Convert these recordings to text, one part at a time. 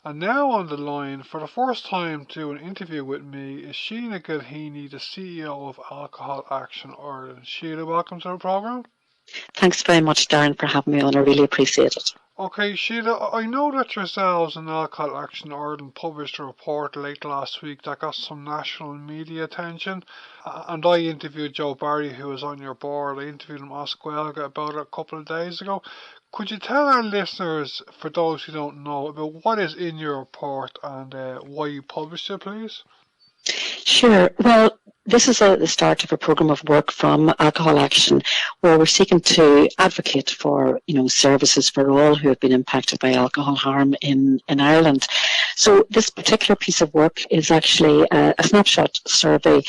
And now on the line, for the first time to do an interview with me, is Sheila Gilheany, the CEO of Alcohol Action Ireland. Sheila, welcome to the programme. Thanks very much, Darren, for having me on. I really appreciate it. Okay, Sheila, I know that yourselves and Alcohol Action Ireland published a report late last week that got some national media attention, and I interviewed Joe Barry, who was on your board. I interviewed him on Squelga about it a couple of days ago. Could you tell our listeners, for those who don't know, about what is in your report and why you published it, please? Sure. Well, this is the start of a programme of work from Alcohol Action, where we're seeking to advocate for, services for all who have been impacted by alcohol harm in Ireland. So this particular piece of work is actually a snapshot survey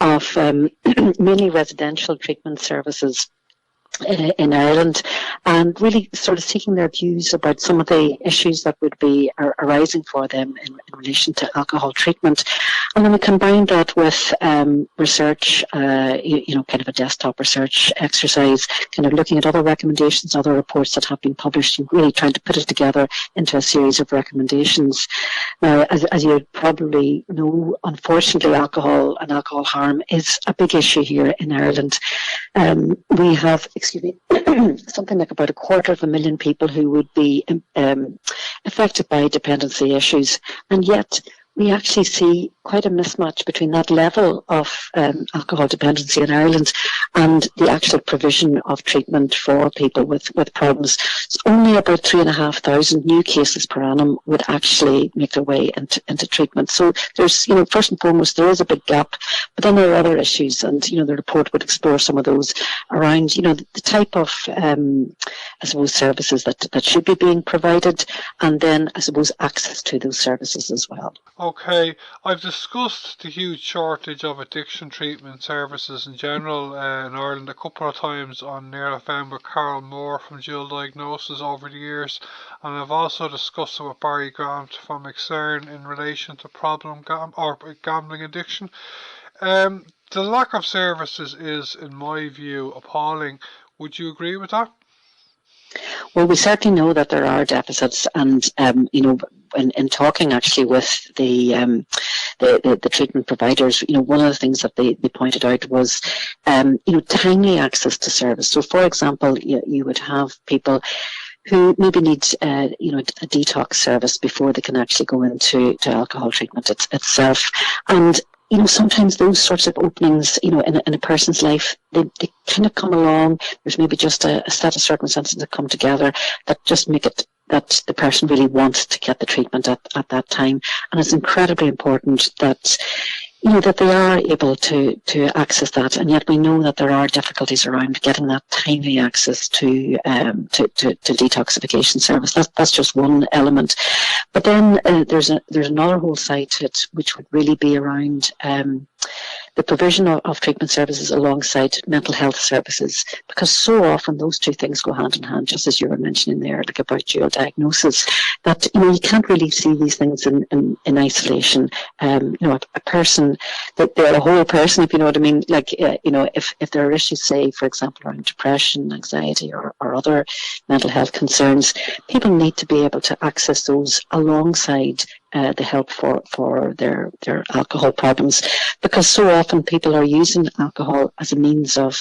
of mainly residential treatment services in Ireland, and really sort of seeking their views about some of the issues that would be arising for them in relation to alcohol treatment. And then we combine that with research, kind of a desktop research exercise, kind of looking at other recommendations, other reports that have been published, and really trying to put it together into a series of recommendations. Now, as you probably know, unfortunately, alcohol and alcohol harm is a big issue here in Ireland. We have, something like about 250,000 people who would be affected by dependency issues, and yet we actually see quite a mismatch between that level of alcohol dependency in Ireland and the actual provision of treatment for people with problems. So only about 3,500 new cases per annum would actually make their way into treatment. So there's, first and foremost, there is a big gap, but then there are other issues, and, the report would explore some of those around, the type of, I suppose, services that should be being provided, and then, I suppose, access to those services as well. Okay, I've discussed the huge shortage of addiction treatment services in general in Ireland a couple of times on Near FM with Carol Moore from Dual Diagnosis over the years, and I've also discussed it with Barry Grant from McCern in relation to gambling addiction. The lack of services is, in my view, appalling. Would you agree with that? Well, we certainly know that there are deficits, and in talking actually with the treatment providers, one of the things that they pointed out was, timely access to service. So, for example, you would have people who maybe need, a detox service before they can actually go into alcohol treatment itself, and sometimes those sorts of openings, in a person's life, they kind of come along. There's maybe just a set of circumstances that come together that just make it that the person really wants to get the treatment at that time. And it's incredibly important that, that they are able to access that. And yet we know that there are difficulties around getting that timely access to detoxification service. That's just one element. But then there's another whole side to it, which would really be around the provision of treatment services alongside mental health services, because so often those two things go hand in hand, just as you were mentioning there, like about dual diagnosis, that you can't really see these things in isolation. A person, that they're a whole person, if you know what I mean. Like if there are issues, say for example around depression, anxiety, or other mental health concerns, people need to be able to access those alongside the help for their alcohol problems, because so often people are using alcohol as a means of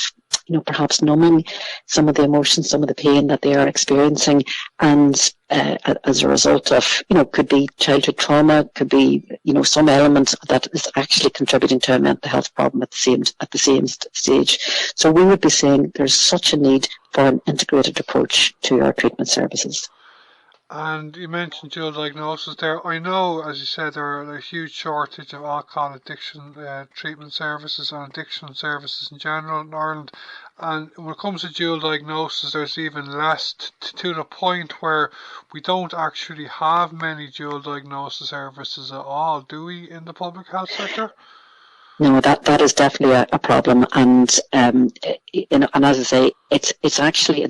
perhaps numbing some of the emotions, some of the pain that they are experiencing, and as a result of could be childhood trauma, could be some element that is actually contributing to a mental health problem at the same stage. So we would be saying there's such a need for an integrated approach to our treatment services. And you mentioned dual diagnosis there. I know, as you said, there are a huge shortage of alcohol addiction treatment services and addiction services in general in Ireland. And when it comes to dual diagnosis, there's even less, to the point where we don't actually have many dual diagnosis services at all, do we, in the public health sector? No, that is definitely a problem, and and as I say, it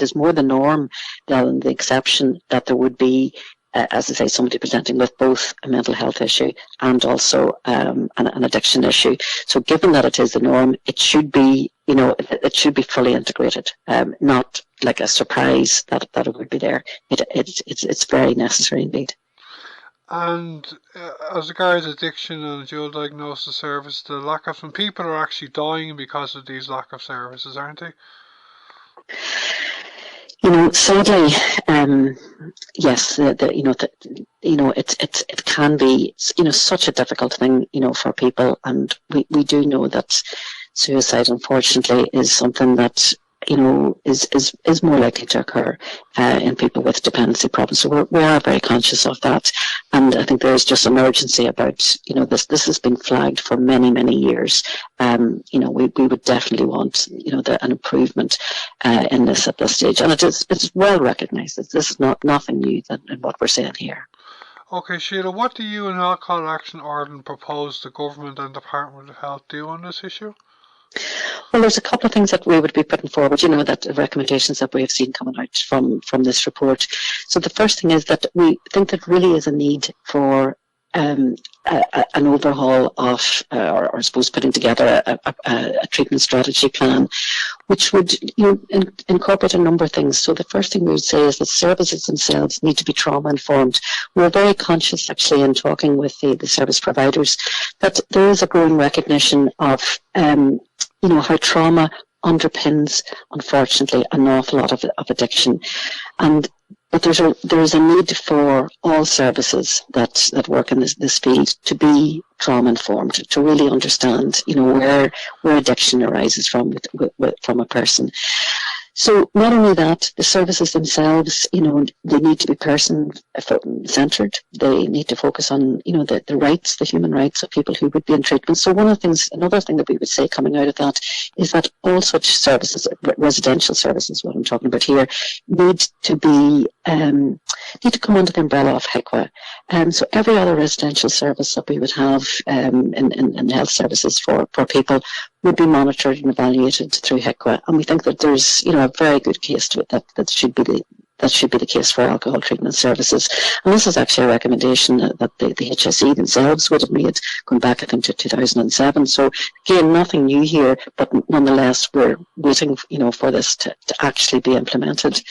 is more the norm than the exception that there would be, as I say, somebody presenting with both a mental health issue and also an addiction issue. So, given that it is the norm, it should be it should be fully integrated, not like a surprise that it would be there. It's very necessary indeed. And as regards addiction and dual diagnosis service, the lack of some people are actually dying because of these lack of services, aren't they? Sadly, yes, it can be, such a difficult thing, for people, and we do know that suicide, unfortunately, is something that is more likely to occur in people with dependency problems. So we are very conscious of that, and I think there is just an urgency about this has been flagged for many years. We would definitely want an improvement in this at this stage, and it's well recognised. This is nothing new in what we're saying here. Okay, Sheila, what do you and Alcohol Action Ireland propose the government and Department of Health do on this issue? Well, there's a couple of things that we would be putting forward, that recommendations that we have seen coming out from this report. So the first thing is that we think that really is a need for an overhaul of, or I suppose putting together a treatment strategy plan, which would incorporate a number of things. So the first thing we would say is that services themselves need to be trauma informed. We're very conscious, actually, in talking with the service providers, that there is a growing recognition of how trauma underpins, unfortunately, an awful lot of addiction, but there is a need for all services that work in this field to be trauma informed, to really understand, where addiction arises from a person. So not only that, the services themselves, they need to be person-centred. They need to focus on, the rights, the human rights of people who would be in treatment. So another thing that we would say coming out of that is that all such services, residential services, what I'm talking about here, need to come under the umbrella of HICWA. So every other residential service that we would have in health services for people would be monitored and evaluated through HICWA, and we think that there's a very good case to it that should be the case for alcohol treatment services. And this is actually a recommendation that the HSE themselves would have made going back, I think, to 2007. So again, nothing new here, but nonetheless, we're waiting, for this to actually be implemented.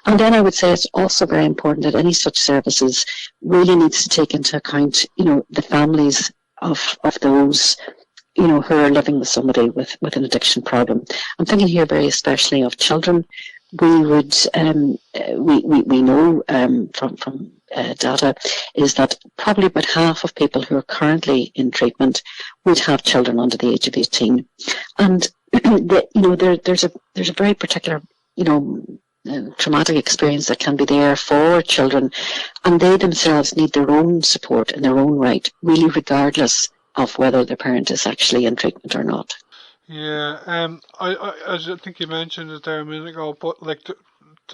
And then I would say it's also very important that any such services really needs to take into account, the families of those who are living with somebody with an addiction problem. I'm thinking here very especially of children. We would, we know from data is that probably about half of people who are currently in treatment would have children under the age of 18, and there's a very particular traumatic experience that can be there for children, and they themselves need their own support in their own right, really regardless of whether the parent is actually in treatment or not. Yeah, I think you mentioned it there a minute ago, but like the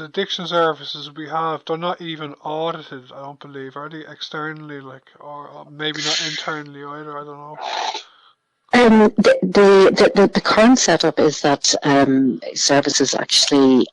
addiction services we have, they're not even audited, I don't believe. Are they externally, or maybe not internally either? I don't know. The current setup is that services actually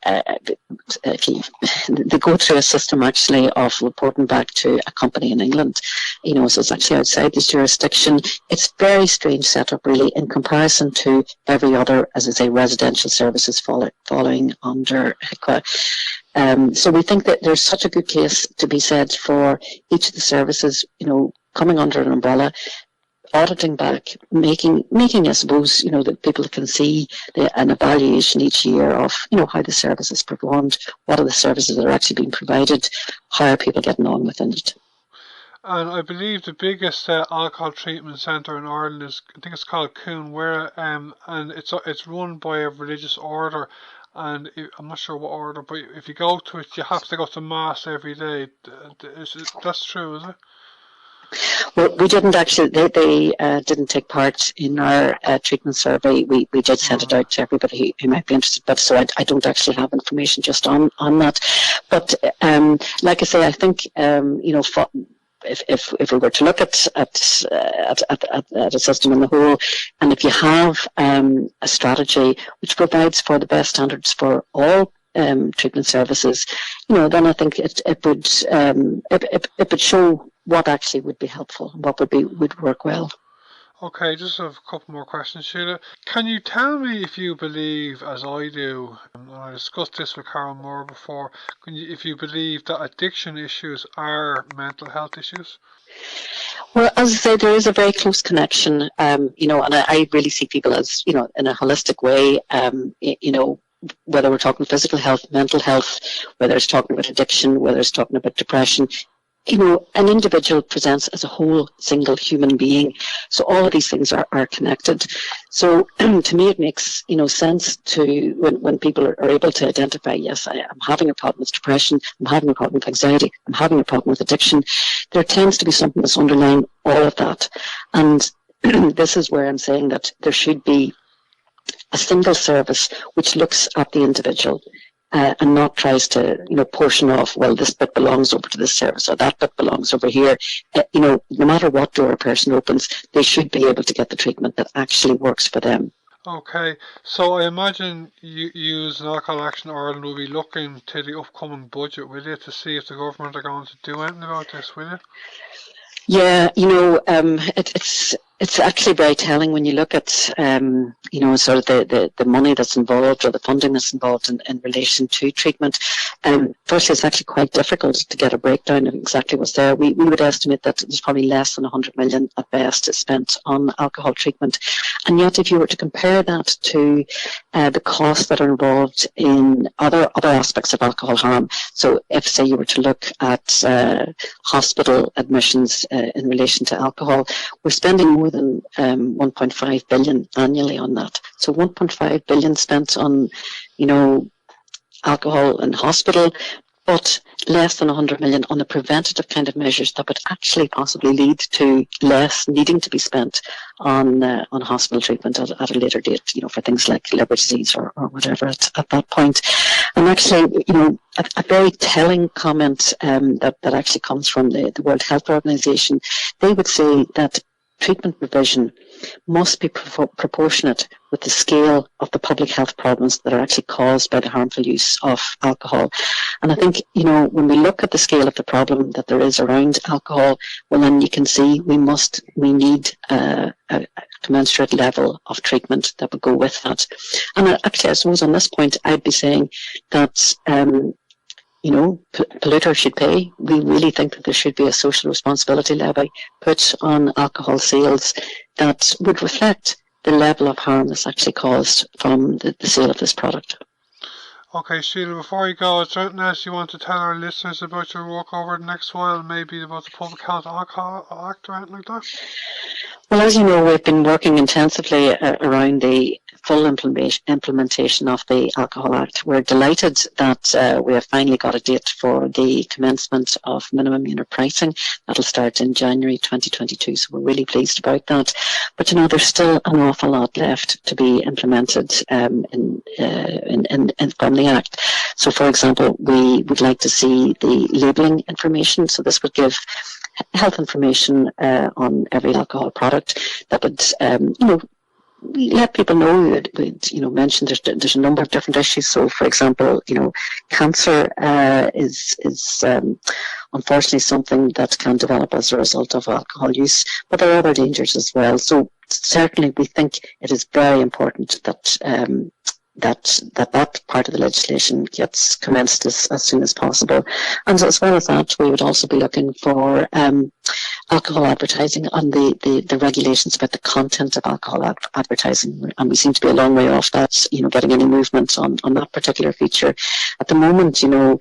they go through a system actually of reporting back to a company in England. So it's actually outside this jurisdiction. It's a very strange setup, really, in comparison to every other, as I say, residential services following under HICWA. So we think that there's such a good case to be said for each of the services, coming under an umbrella, auditing back, making, I suppose, that people can see an evaluation each year of, how the service is performed, what are the services that are actually being provided, how are people getting on within it. And I believe the biggest alcohol treatment centre in Ireland is, I think it's called Coon, and it's run by a religious order. And I'm not sure what order, but if you go to it, you have to go to mass every day. That's true, is it? Well, we didn't actually. They didn't take part in our treatment survey. We did send it out to everybody who might be interested. But so I don't actually have information just on that. But like I say, I think if we were to look at a system in the whole, and if you have a strategy which provides for the best standards for all treatment services, then I think it would show what actually would be helpful, what would work well. Okay, just have a couple more questions, Sheila. Can you tell me if you believe, as I do, and I discussed this with Carol Moore before, if you believe that addiction issues are mental health issues? Well, as I say, there is a very close connection, and I really see people as, in a holistic way, whether we're talking physical health, mental health, whether it's talking about addiction, whether it's talking about depression, an individual presents as a whole single human being. So all of these things are connected. So to me, it makes, sense to when people are able to identify, yes, I'm having a problem with depression, I'm having a problem with anxiety, I'm having a problem with addiction. There tends to be something that's underlying all of that. And this is where I'm saying that there should be a single service which looks at the individual and not tries to, portion off, well, this bit belongs over to this service or that bit belongs over here. No matter what door a person opens, they should be able to get the treatment that actually works for them. Okay, so I imagine you as an Alcohol Action Ireland will be looking to the upcoming budget, will you, to see if the government are going to do anything about this, will you? Yeah, it's actually very telling when you look at sort of the money that's involved or the funding that's involved in relation to treatment. Firstly, it's actually quite difficult to get a breakdown of exactly what's there. We would estimate that there's probably less than 100 million at best spent on alcohol treatment, and yet if you were to compare that to the costs that are involved in other aspects of alcohol harm, so if say you were to look at hospital admissions in relation to alcohol, we're spending more than 1.5 billion annually on that. So 1.5 billion spent on, alcohol in hospital, but less than 100 million on the preventative kind of measures that would actually possibly lead to less needing to be spent on hospital treatment at a later date, for things like liver disease or whatever at that point. And actually, a very telling comment that actually comes from the World Health Organization. They would say that treatment provision must be proportionate with the scale of the public health problems that are actually caused by the harmful use of alcohol. And I think, when we look at the scale of the problem that there is around alcohol, well, then you can see we need a commensurate level of treatment that would go with that. And actually, I suppose on this point, I'd be saying that polluters should pay. We really think that there should be a social responsibility levy put on alcohol sales that would reflect the level of harm that's actually caused from the sale of this product. Okay, Sheila, before you go, is there anything else you want to tell our listeners about your work over the next while, maybe about the Public Health Alcohol Act or anything like that? Well, as you know, we've been working intensively around the full implementation of the Alcohol Act. We're delighted that we have finally got a date for the commencement of minimum unit pricing. That'll start in January 2022, so we're really pleased about that. But there's still an awful lot left to be implemented from the Act. So, for example, we would like to see the labelling information. So this would give health information on every alcohol product that would, let people know. Mention there's a number of different issues. So, for example, cancer is unfortunately something that can develop as a result of alcohol use, but there are other dangers as well. So, certainly, we think it is very important that that part of the legislation gets commenced as soon as possible. And as well as that, we would also be looking for alcohol advertising and the regulations about the content of alcohol advertising. And we seem to be a long way off that, getting any movement on that particular feature. At the moment, an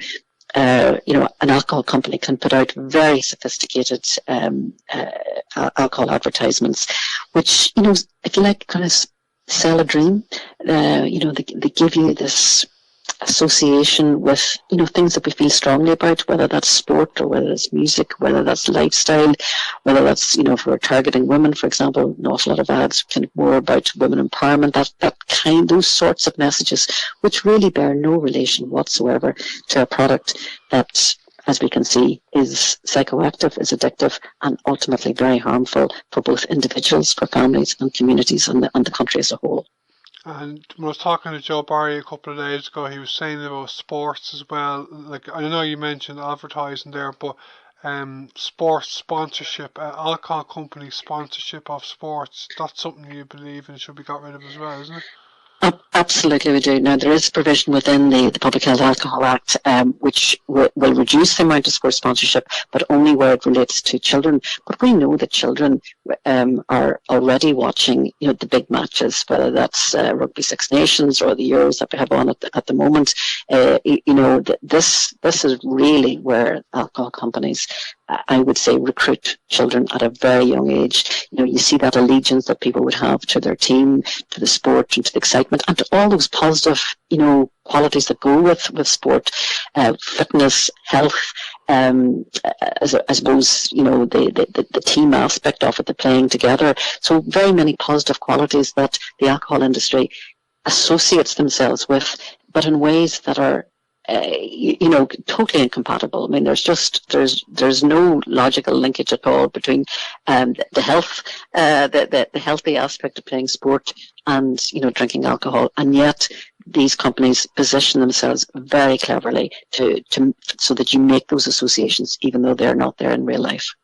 alcohol company can put out very sophisticated alcohol advertisements, which, if you like, kind of sell a dream. They give you this association with, things that we feel strongly about, whether that's sport or whether it's music, whether that's lifestyle, whether that's, if we're targeting women, for example, an awful lot of ads kind of more about women empowerment, those sorts of messages, which really bear no relation whatsoever to a product that, as we can see, is psychoactive, is addictive, and ultimately very harmful for both individuals, for families and communities and the country as a whole. And when I was talking to Joe Barry a couple of days ago, he was saying about sports as well. Like, I know you mentioned advertising there, but sports sponsorship, alcohol company sponsorship of sports. That's something you believe in should be got rid of as well, isn't it? Absolutely, we do. Now, there is provision within the Public Health Alcohol Act which will reduce the amount of sports sponsorship, but only where it relates to children. But we know that children are already watching, the big matches, whether that's Rugby Six Nations or the Euros that we have on at the moment. This is really where alcohol companies, I would say, recruit children at a very young age. You see that allegiance that people would have to their team, to the sport, and to the excitement, and to all those positive, qualities that go with sport, fitness, health. I suppose, the team aspect of it, the playing together. So very many positive qualities that the alcohol industry associates themselves with, but in ways that are totally incompatible. I mean, there's no logical linkage at all between the health, the healthy aspect of playing sport and drinking alcohol, and yet these companies position themselves very cleverly to so that you make those associations, even though they're not there in real life.